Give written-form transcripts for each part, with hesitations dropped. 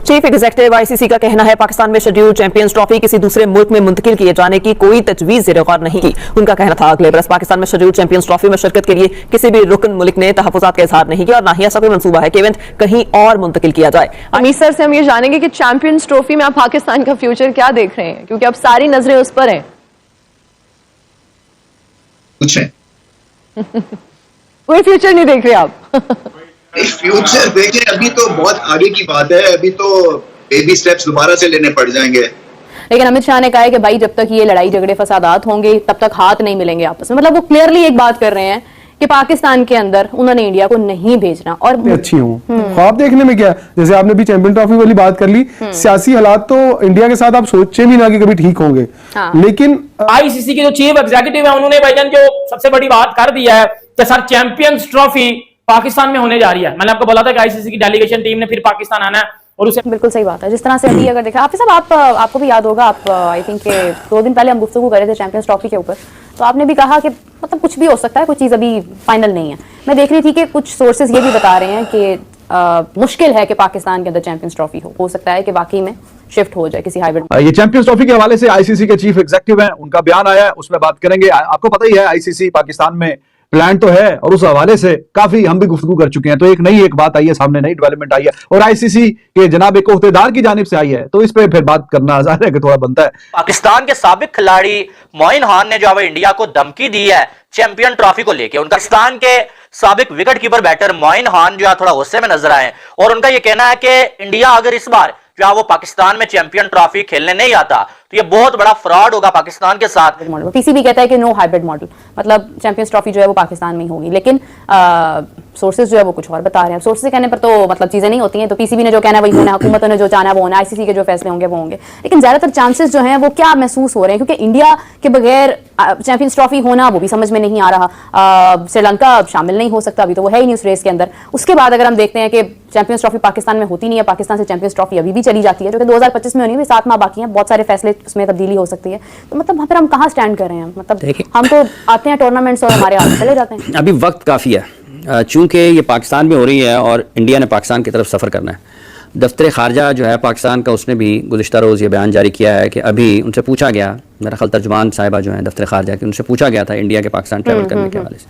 Chief executive ICC का कहना है पाकिस्तान में शेड्यूल्ड चैंपियंस ट्रॉफी किसी दूसरे मुल्क में मुंतकिल किए जाने की कोई तजवीज ज़ेर-ए-गौर नहीं की। उनका कहना था अगले बरस पाकिस्तान में शेड्यूल्ड चैंपियंस ट्रॉफी में शिरकत के लिए किसी भी रुकन मुल्क ने तहफ़्फ़ुज़ात का इजहार नहीं किया और ना ही ऐसा कोई मंसूबा है कि इवेंट कहीं और मुंतकिल किया जाए। अमीर सर से हम ये जानेंगे कि चैंपियंस ट्रॉफी में आप पाकिस्तान का फ्यूचर क्या देख रहे हैं, क्योंकि अब सारी नजरें उस पर हैं। कोई फ्यूचर नहीं देख रहे आप? फ्यूचर देखें, अभी तो बहुत आगे की बात है, अभी तो बेबी स्टेप्स दोबारा से लेने पड़ जाएंगे। लेकिन अमित शाह ने कहा है कि भाई जब तक ये लड़ाई झगड़े फसादात होंगे तब तक हाथ नहीं मिलेंगे आपस में। मतलब वो क्लियरली एक बात कर रहे हैं कि पाकिस्तान के अंदर उन्होंने इंडिया को नहीं भेजना। और अच्छी हूँ ख्वाब देखने में क्या, जैसे आपने भी चैंपियन ट्रॉफी वाली बात कर ली, सियासी हालात तो इंडिया के साथ आप सोचे भी ना कि कभी ठीक होंगे। लेकिन आईसीसी के जो चीफ एग्जीक्यूटिव है उन्होंने भाईजान जो सबसे बड़ी बात कर दिया है कि सर चैंपियंस ट्रॉफी पाकिस्तान में होने जा रही है। मैंने आपको बोला था कि आईसीसी की डेलीगेशन टीम ने फिर पाकिस्तान आना है और उसे बिल्कुल सही बात है। जिस तरह से अभी अगर देखा हाफिज साहब, आपको भी याद होगा, आप आई थिंक 2 दिन पहले हम गुफ्तगू कर रहे थे चैंपियंस ट्रॉफी के ऊपर, तो आपने भी कहा कि मतलब कुछ भी हो सकता है, कोई चीज़ अभी फाइनल नहीं है। मैं देख रही थी कि कुछ सोर्सेज ये भी बता रहे हैं कि मुश्किल है कि पाकिस्तान के अंदर चैंपियंस ट्रॉफी हो सकता है कि वाकई में शिफ्ट हो जाए किसी हाइब्रिड। ये चैंपियंस ट्रॉफी के हवाले से आईसीसी के चीफ एग्जीक्यूटिव हैं, उनका बयान आया है, उसमें बात करेंगे। आपको पता ही है आईसीसी पाकिस्तान में प्लान तो है और उस हवाले से काफी हम भी गुफ्तगू कर चुके हैं। तो एक बात आई है सामने, नई डेवलपमेंट आई है और आईसीसी के जनाब एक ओहदेदार की जानिब से आई है, तो इस पे फिर बात करना ज़ाहिर है कि थोड़ा बनता है। पाकिस्तान के साबिक खिलाड़ी मोइन खान ने जो है इंडिया को धमकी दी है चैंपियन ट्रॉफी को लेकर। उनका पाकिस्तान के साबिक wicket keeper batter Moin Khan जो है थोड़ा गुस्से में नजर आए और उनका यह कहना है कि इंडिया अगर इस बार जो है वो पाकिस्तान में चैंपियन ट्रॉफी खेलने नहीं आता तो ये बहुत बड़ा फ्रॉड होगा पाकिस्तान के साथ। पीसीबी कहता है कि नो हाइब्रिड मॉडल, मतलब चैंपियंस ट्रॉफी जो है वो पाकिस्तान में ही होगी, लेकिन सोर्सेज जो है वो कुछ और बता रहे हैं। सोर्सेज कहने पर तो मतलब चीजें नहीं होती हैं, तो पीसीबी ने जो कहना है वही होना, हुकूमतों ने जो चाहना है वो होना, आईसीसी के जो फैसले होंगे वो होंगे। लेकिन ज्यादातर चांसेस जो हैं वो क्या महसूस हो रहे हैं, क्योंकि इंडिया के बगैर चैंपियंस ट्रॉफी होना वो भी समझ में नहीं आ रहा। श्रीलंका शामिल नहीं हो सकता, अभी तो वो है ही नहीं उस रेस के अंदर। उसके बाद अगर हम देखते हैं कि चैंपियंस ट्रॉफी पाकिस्तान में होती नहीं है, पाकिस्तान से चैंपियंस ट्रॉफी अभी भी चली जाती है, जो कि 2025 में होनी है, 7 माह बाकी हैं, बहुत सारे फैसले उसमें तब्दीली हो सकती है। तो मतलब फिर हम कहाँ स्टैंड कर रहे हैं? मतलब हम तो आते हैं टूर्नामेंट्स और हमारे हाथ चले जाते हैं। अभी वक्त काफ़ी है, चूंकि ये पाकिस्तान में हो रही है और इंडिया ने पाकिस्तान की तरफ सफ़र करना है। दफ्तर खारजा जो है पाकिस्तान का, उसने भी गुज़िश्ता रोज़ ये बयान जारी किया है कि अभी उनसे पूछा गया, मेरा ख्याल तर्जुमान साहिबा जो है दफ्तर खारजा की, उनसे पूछा गया था इंडिया के पाकिस्तान ट्रैवल करने के हवाले से,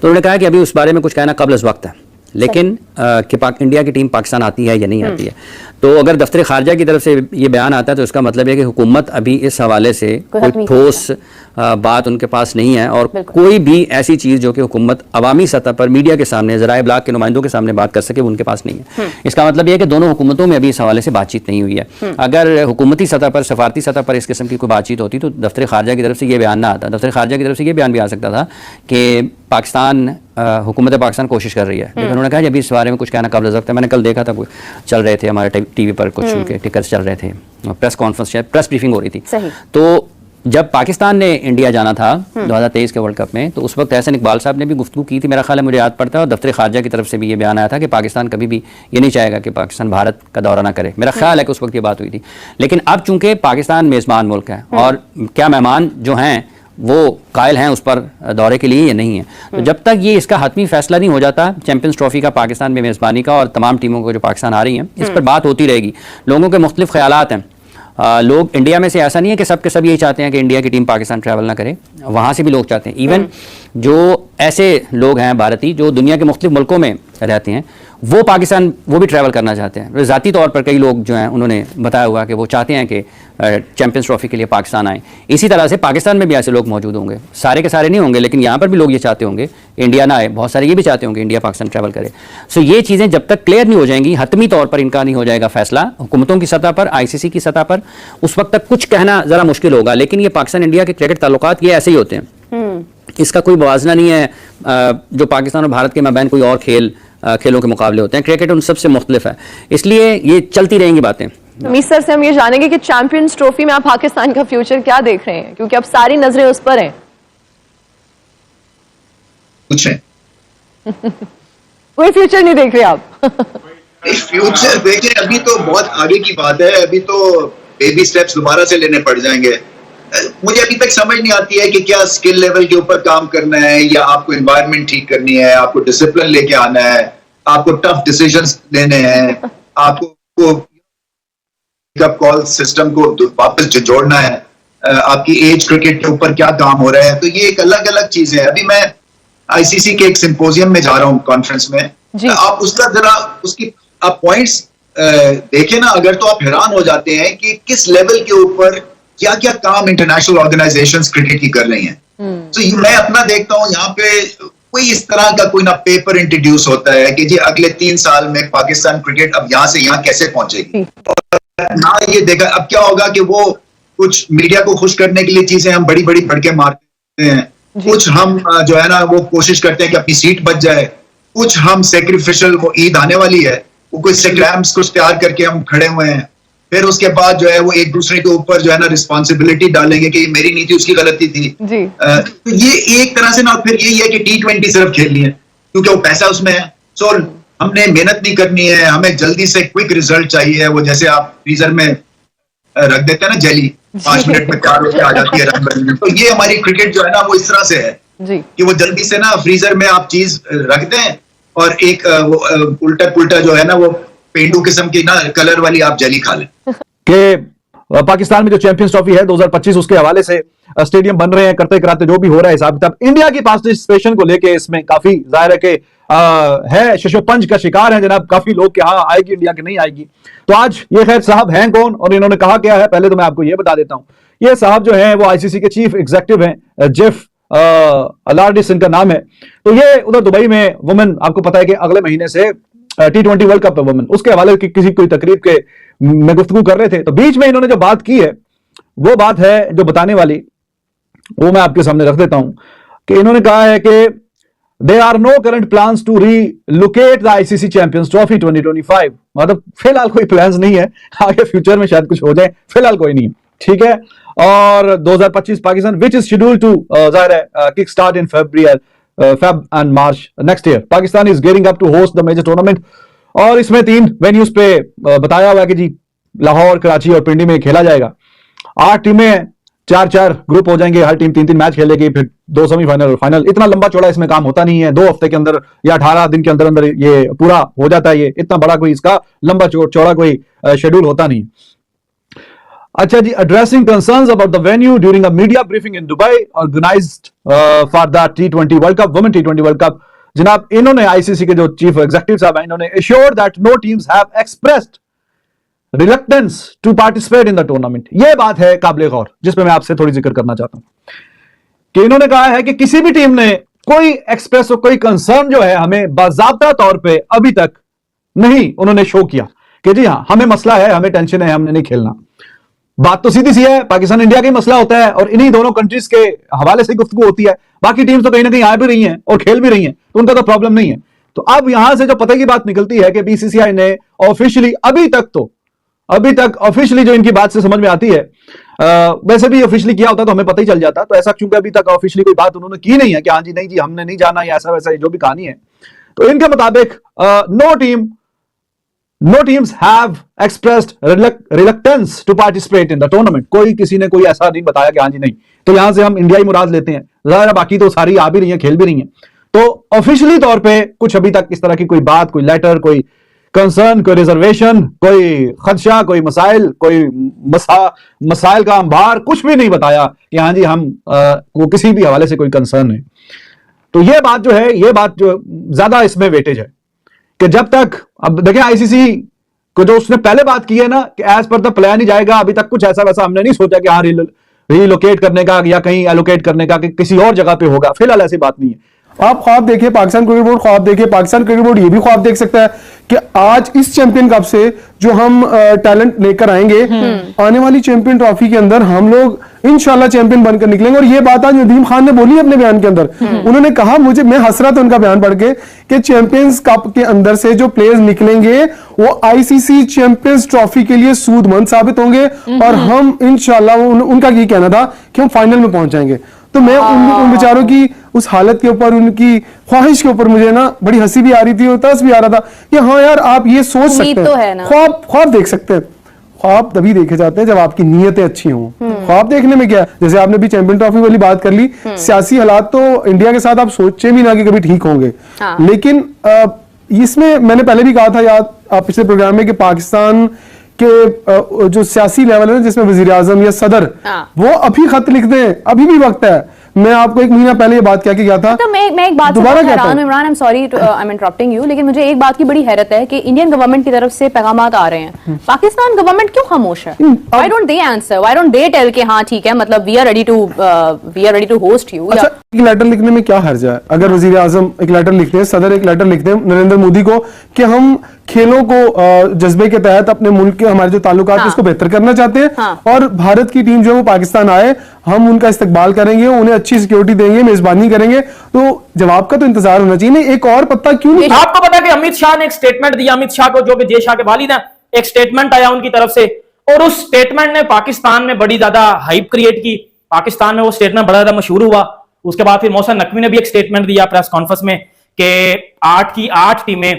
तो उन्होंने कहा कि अभी उस बारे में कुछ कहना कब्ल वक्त है, लेकिन कि इंडिया की टीम पाकिस्तान आती है या नहीं आती है। तो अगर दफ्तर खारजा की तरफ से ये बयान आता है तो इसका मतलब है कि हुकूमत अभी इस हवाले से कोई ठोस बात उनके पास नहीं है और कोई भी ऐसी चीज़ जो कि हुकूमत अवामी सतह पर मीडिया के सामने, ज़राए इब्लाग के नुमाइंदों के सामने बात कर सके, वो उनके पास नहीं है। इसका मतलब यह है कि दोनों हुकूमतों में अभी इस हवाले से बातचीत नहीं हुई है। अगर हुकूमती सतह पर, सफारती सतह पर इस किस्म की कोई बातचीत होती तो दफ्तर खारजा की तरफ से ये बयान ना आता। दफ्तर खारजा की तरफ से ये बयान भी आ सकता था कि पाकिस्तान, हुकूमत पाकिस्तान कोशिश कर रही है, लेकिन उन्होंने कहा अभी इस बारे में कुछ कहना कब्ल वक्त है। मैंने कल देखा था, चल रहे थे हमारे टीवी पर कुछ उनके टिकर्स चल रहे थे, प्रेस कॉन्फ्रेंस, प्रेस ब्रीफिंग हो रही थी। तो जब पाकिस्तान ने इंडिया जाना था 2023 के वर्ल्ड कप में, तो उस वक्त एहसन इकबाल साहब ने भी गुफ्तगू की थी, मेरा ख्याल है, मुझे याद पड़ता है, और दफ्तर खारजा की तरफ से भी ये बयान आया था कि पाकिस्तान कभी भी ये नहीं चाहेगा कि पाकिस्तान भारत का दौरा ना करे। मेरा ख्याल है कि उस वक्त ये बात हुई थी। लेकिन अब चूंकि पाकिस्तान मेज़बान मुल्क है और क्या मेहमान जो हैं वो कायल हैं उस पर दौरे के लिए या नहीं है, तो जब तक ये इसका हतमी फैसला नहीं हो जाता चैंपियंस ट्रॉफी का, पाकिस्तान में मेज़बानी का और तमाम टीमों को जो पाकिस्तान आ रही हैं, इस पर बात होती रहेगी। लोगों के मुख्तलिफ ख्यालात हैं। लोग इंडिया में से, ऐसा नहीं है कि सब के सब यही चाहते हैं कि इंडिया की टीम पाकिस्तान ट्रैवल ना करे, वहाँ से भी लोग चाहते हैं। इवन जो ऐसे लोग हैं भारतीय जो दुनिया के मुख्तलिफ मुल्कों में रहते हैं, वो पाकिस्तान, वो भी ट्रैवल करना चाहते हैं। ज़ाती तौर पर कई लोग जो हैं उन्होंने बताया हुआ कि वो चाहते हैं कि चैंपियंस ट्रॉफी के लिए पाकिस्तान आए। इसी तरह से पाकिस्तान में भी ऐसे लोग मौजूद होंगे, सारे के सारे नहीं होंगे, लेकिन यहाँ पर भी लोग ये चाहते होंगे इंडिया ना आए, बहुत सारे ये भी चाहते होंगे इंडिया पाकिस्तान ट्रैवल करे। सो ये चीज़ें जब तक क्लियर नहीं हो जाएंगी, हतमी तौर पर इनका नहीं हो जाएगा फैसला हुकूमतों की सतह पर, आईसीसी की सतह पर, उस वक्त तक कुछ कहना ज़रा मुश्किल होगा। लेकिन ये पाकिस्तान इंडिया के क्रिकेट ताल्लुकात ये ऐसे ही होते हैं, इसका कोई मुवाजना नहीं है जो पाकिस्तान और भारत के माबैन कोई और खेलों के मुकाबले होते हैं। क्रिकेट उन सबसे मुख्तलिफ है, इसलिए ये चलती रहेंगी बातें। अमीर सर से हम ये जानेंगे कि चैंपियंस ट्रॉफी में आप पाकिस्तान का फ्यूचर क्या देख रहे हैं, क्योंकि अब सारी नजरें उस पर हैं। कोई फ्यूचर नहीं देख रहे आप? फ्यूचर देखें, अभी तो बहुत आगे की बात है, अभी तो बेबी स्टेप्स दोबारा से लेने पड़ जाएंगे। मुझे अभी तक समझ नहीं आती है कि क्या स्किल लेवल के ऊपर काम करना है या आपको एनवायरनमेंट ठीक करनी है, आपको डिसिप्लिन लेके आना है, आपको टफ डिसीजंस लेने हैं, आपको वेकअप कॉल सिस्टम को वापस जोड़ना है, आपकी एज क्रिकेट के ऊपर क्या काम हो रहा है, तो ये एक अलग अलग चीज है। अभी मैं आईसीसी के एक सिंपोजियम में जा रहा हूँ कॉन्फ्रेंस में, आप उसका जरा उसकी आप पॉइंट्स देखें ना, अगर तो आप हैरान हो जाते हैं कि किस लेवल के ऊपर क्या क्या काम इंटरनेशनल ऑर्गेनाइजेशंस क्रिकेट की कर रही हैं। तो मैं अपना देखता हूँ यहाँ पे कोई इस तरह का कोई ना पेपर इंट्रोड्यूस होता है कि जी अगले 3 साल में पाकिस्तान क्रिकेट अब यहाँ से यहाँ कैसे पहुंचेगी, और ना ये देखा अब क्या होगा कि वो कुछ मीडिया को खुश करने के लिए चीजें हम बड़ी बड़ी भड़के मारते हैं, कुछ हम जो है ना वो कोशिश करते हैं कि अपनी सीट बच जाए, कुछ हम सेक्रीफिशियल, वो ईद आने वाली है, वो कुछ स्टैम्प्स कुछ तैयार करके हम खड़े हुए हैं, फिर उसके बाद जो है वो एक दूसरे के ऊपर जो है ना रिस्पॉन्सिबिलिटी डालेंगे कि ये मेरी नहीं थी उसकी गलती थी। तो ये एक तरह से ना फिर यही है कि T20 सिर्फ खेलनी है क्योंकि वो पैसा उसमें है, सो हमने मेहनत नहीं करनी है, हमें जल्दी से क्विक रिजल्ट चाहिए। वो जैसे आप फ्रीजर में रख देते हैं ना जेली, 5 मिनट में 4 रुपए आ जाती है रंग बदलने, तो ये हमारी क्रिकेट जो है ना वो इस तरह से है कि वो जल्दी से ना फ्रीजर में आप चीज रख दें और एक उल्टा पुल्टा जो है ना वो पेंडू किस्म की ना कलर वाली आप जेली खा लें। कि पाकिस्तान में जो चैंपियंस ट्रॉफी है 2025 उसके हवाले से स्टेडियम बन रहे हैं, करते कराते जो भी हो रहा है हिसाब किताब, इंडिया की पार्टिसिपेशन को लेके इसमें काफी जाहिर है कि है शशोपंज का शिकार है जनाब काफी लोग कि हाँ आएगी इंडिया की नहीं आएगी। तो आज ये खैर साहब हैं कौन और इन्होंने कहा क्या है, पहले तो मैं आपको ये बता देता हूं। ये साहब जो है वो आईसीसी के चीफ एग्जीक्यूटिव हैं, जेफ अलार्डिस इनका नाम है। तो ये उधर दुबई में वुमेन, आपको पता है कि अगले महीने से T20 वर्ल्ड कप है वुमेन, उसके हवाले की किसी कोई तकरीब के में गुफ्तगू कर रहे थे, तो बीच में इन्होंने जो बात की है वो बात है जो बताने वाली, वो मैं आपके सामने रख देता हूं कि इन्होंने कहा है कि there are no current plans to relocate the ICC champions trophy 2025। मतलब फिलहाल कोई प्लान्स नहीं है, आगे फ्यूचर में शायद कुछ हो जाए, फिलहाल कोई नहीं, ठीक है। और 2025 Pakistan which is schedule to जाहिर है kick start in Feb and March next year. Pakistan is gearing up to host the major tournament. और इसमें 3 वेन्यूज पे बताया हुआ है कि जी लाहौर, कराची और पिंडी में खेला जाएगा। 8 टीमें 4-4 ग्रुप हो जाएंगे, हर टीम 3-3 मैच खेलेगी, फिर 2 सेमीफाइनल और फाइनल। इतना लंबा चौड़ा इसमें काम होता नहीं है, 2 हफ्ते के अंदर या 18 दिन के अंदर अंदर ये पूरा हो जाता है। ये इतना बड़ा कोई इसका लंबा चौड़ा कोई शेड्यूल होता नहीं। अच्छा जी, addressing concerns about the venue during a media briefing in Dubai organized for the T20 World Cup, Women T20 World Cup, जनाब इन्होंने आईसीसी के जो चीफ एग्जीक्यूटिव साहब हैं, इन्होंने assured that no teams have expressed reluctance to participate in the tournament। ये बात है काबिल गौर जिसपे मैं आपसे थोड़ी जिक्र करना चाहता हूं कि इन्होंने कहा है कि किसी भी टीम ने कोई एक्सप्रेस कोई कंसर्न जो है हमें बाज़ाब्ता तौर पे अभी तक नहीं उन्होंने शो किया कि जी हाँ हमें मसला है, हमें टेंशन है, हमने नहीं खेलना। बात तो सीधी सी है, पाकिस्तान इंडिया का ही मसला होता है और इन्हीं दोनों कंट्रीज के हवाले से गुफ्तगू होती है। बाकी टीम्स तो कहीं ना कहीं आ भी रही हैं और खेल भी रही हैं, तो उनका तो प्रॉब्लम नहीं है। तो अब यहां से जो पता की बात निकलती है कि बीसीसीआई ने ऑफिशियली अभी तक ऑफिशियली जो इनकी बात से समझ में आती है, वैसे भी ऑफिशियली किया होता तो हमें पता ही चल जाता, तो ऐसा चूंकि अभी तक ऑफिशियली कोई बात उन्होंने की नहीं है कि हाँ जी नहीं जी हमने नहीं जाना या ऐसा वैसा जो भी कहानी है, तो इनके मुताबिक no teams have expressed reluctance to participate in the tournament। कोई किसी ने कोई ऐसा नहीं बताया कि हाँ जी नहीं, तो यहां से हम इंडिया ही मुराद लेते हैं, ज़ाहिर बाकी तो सारी आ भी रही हैं, खेल भी रही हैं। तो ऑफिशियली तौर पे कुछ अभी तक इस तरह की कोई बात, कोई लेटर, कोई कंसर्न, कोई रिजर्वेशन, कोई खदशा, कोई मसाइल, कोई मसाइल का अंबार कुछ भी नहीं बताया कि हाँ जी हम को किसी भी हवाले से कोई कंसर्न है। तो ये बात जो है, ये बात जो ज्यादा इसमें वेटेज है कि जब तक, अब देखें आईसीसी को जो उसने पहले बात की है ना कि एज पर द प्लान ही जाएगा, अभी तक कुछ ऐसा वैसा हमने नहीं सोचा कि हाँ रीलोकेट करने का या कहीं एलोकेट करने का कि किसी और जगह पे होगा, फिलहाल ऐसी बात नहीं है। आप ख्वाब देखिए, पाकिस्तान क्रिकेट बोर्ड ख्वाब देखिए, पाकिस्तान क्रिकेट बोर्ड ये भी ख्वाब देख सकता है कि आज इस चैंपियन कप से जो हम टैलेंट लेकर आएंगे, आने वाली चैंपियन ट्रॉफी के अंदर हम लोग इंशाल्लाह चैंपियन बनकर निकलेंगे। और ये बात आज नदीम खान ने बोली अपने बयान के अंदर, उन्होंने कहा, मैं हंस रहा था उनका बयान पढ़ के, कि चैंपियंस कप के अंदर से जो प्लेयर्स निकलेंगे वो आईसीसी चैंपियंस ट्रॉफी के लिए सूदमंद साबित होंगे और हम इंशाल्लाह, उनका ये कहना था कि हम फाइनल में पहुंच जाएंगे। तो मैं उन बेचारों की उस हालत के ऊपर, उनकी ख्वाहिश के ऊपर मुझे ना बड़ी हंसी भी आ रही थी और तरस भी आ रहा था कि हाँ यार आप ये सोच सकते हैं, ख्वाब देख सकते हैं। ख्वाब तभी देखे जाते हैं जब आपकी नीयतें अच्छी हों। ख्वाब देखने में क्या है, जैसे आपने भी चैंपियन ट्रॉफी वाली बात कर ली, सियासी हालात तो इंडिया के साथ आप सोचे भी ना कि कभी ठीक होंगे, लेकिन इसमें मैंने पहले भी कहा था याद आप पिछले प्रोग्राम में कि पाकिस्तान कि जो सियासी लेवल है ना, जिसमें वजीर आजम या सदर हाँ। वो अभी खत लिख दें, अभी भी वक्त है। मैं आपको 1 महीना पहले ये बात कह के गया था। तो मैं एक बात से दोबारा बहुत कहता हैरान हूं। हूं, Imran, I am sorry I am interrupting you, लेकिन मुझे एक बात की बड़ी हैरत है कि इंडियन गवर्नमेंट की तरफ से पैगामात आ रहे हैं, पाकिस्तान गवर्नमेंट क्यों खामोश है? Why don't they answer, why don't they tell कि हाँ ठीक है, मतलब we are ready to host you? अच्छा, एक लेटर लिखने में क्या हर्ज है? अगर वजीर आजम एक लेटर लिखते हैं, सदर एक लेटर लिखते हैं नरेंद्र मोदी को कि हम खेलों को जज्बे के तहत अपने मुल्क के हमारे जो ताल्लुकात हाँ। इसको बेहतर करना चाहते हैं, हाँ। और भारत की टीम जो है वो पाकिस्तान आए, हम उनका इस्तकबाल करेंगे, उन्हें अच्छी सिक्योरिटी देंगे, मेजबानी करेंगे, तो जवाब का तो इंतजार होना चाहिए। नहीं, एक और पत्ता क्यों नहीं? आपको पता है कि अमित शाह ने एक स्टेटमेंट दिया, अमित शाह को, जो कि जय शाह के वालिद हैं, एक स्टेटमेंट आया उनकी तरफ से, और उस स्टेटमेंट ने पाकिस्तान में बड़ी ज्यादा हाइप क्रिएट की। पाकिस्तान में वो स्टेटमेंट बड़ा ज्यादा मशहूर हुआ। उसके बाद फिर मोहसिन नकवी ने भी एक स्टेटमेंट दिया प्रेस कॉन्फ्रेंस में कि 8 की 8 टीमें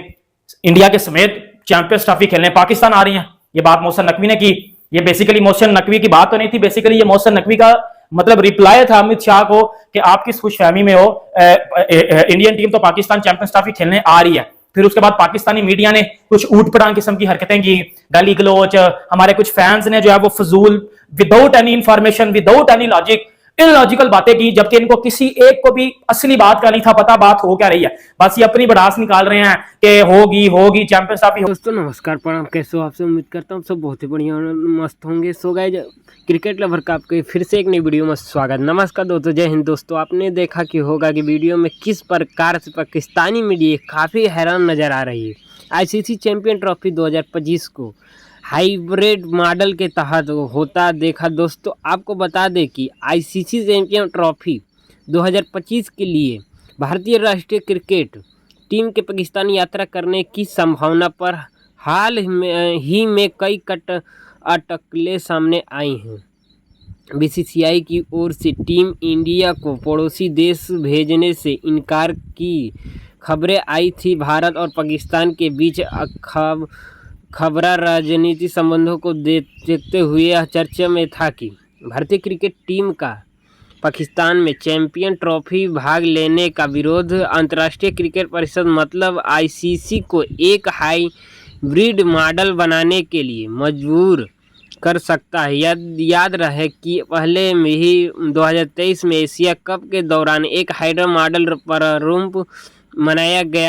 इंडिया के समेत चैंपियंस ट्रॉफी खेलने पाकिस्तान आ रही हैं। ये बात मोहसिन नकवी ने की। ये बेसिकली मोहसिन नकवी की बात तो नहीं थी, बेसिकली ये मोहसिन नकवी का मतलब रिप्लाई था अमित शाह को कि आप किस खुशफहमी में हो, इंडियन टीम तो पाकिस्तान चैंपियंस ट्रॉफी खेलने आ रही है। फिर उसके बाद पाकिस्तानी मीडिया ने कुछ ऊट-पटांग किस्म की हरकतें की, गाली गलोच, हमारे कुछ फैंस ने जो है वो फजूल, without any information, without any logic, illogical बातें की, जबकि इनको किसी एक को भी असली बात का नहीं था पता बात हो क्या रही है। बस ये अपनी भड़ास निकाल रहे हैं कि होगी चैंपियंस ट्रॉफी। दोस्तों नमस्कार, प्रणाम, कैसे हो आप सब? उम्मीद करता हूँ सब बहुत ही बढ़िया मस्त होंगे। सो गाइस, क्रिकेट लवर का आपके फिर से एक नई वीडियो में स्वागत। नमस्कार दोस्तों, जय हिंद। दोस्तों आपने देखा कि होगा कि वीडियो में किस प्रकार से पाकिस्तानी मीडिया काफ़ी हैरान नज़र आ रही है। आईसीसी चैंपियन ट्रॉफी 2025 को हाइब्रिड मॉडल के तहत होता देखा। दोस्तों आपको बता दें कि आईसीसी चैंपियन ट्रॉफी 2025 के लिए भारतीय राष्ट्रीय क्रिकेट टीम के पाकिस्तान यात्रा करने की संभावना पर हाल ही में कई अटकलें सामने आई हैं। बीसीसीआई की ओर से टीम इंडिया को पड़ोसी देश भेजने से इनकार की खबरें आई थी। भारत और पाकिस्तान के बीच खबरा राजनीति संबंधों को देखते हुए यह चर्चा में था कि भारतीय क्रिकेट टीम का पाकिस्तान में चैंपियन ट्रॉफी भाग लेने का विरोध अंतर्राष्ट्रीय क्रिकेट परिषद मतलब आईसीसी को एक हाइब्रिड मॉडल बनाने के लिए मजबूर कर सकता है। याद रहे कि पहले में ही 2023 में एशिया कप के दौरान एक हाइब्रिड मॉडल प्रारंभ मनाया गया।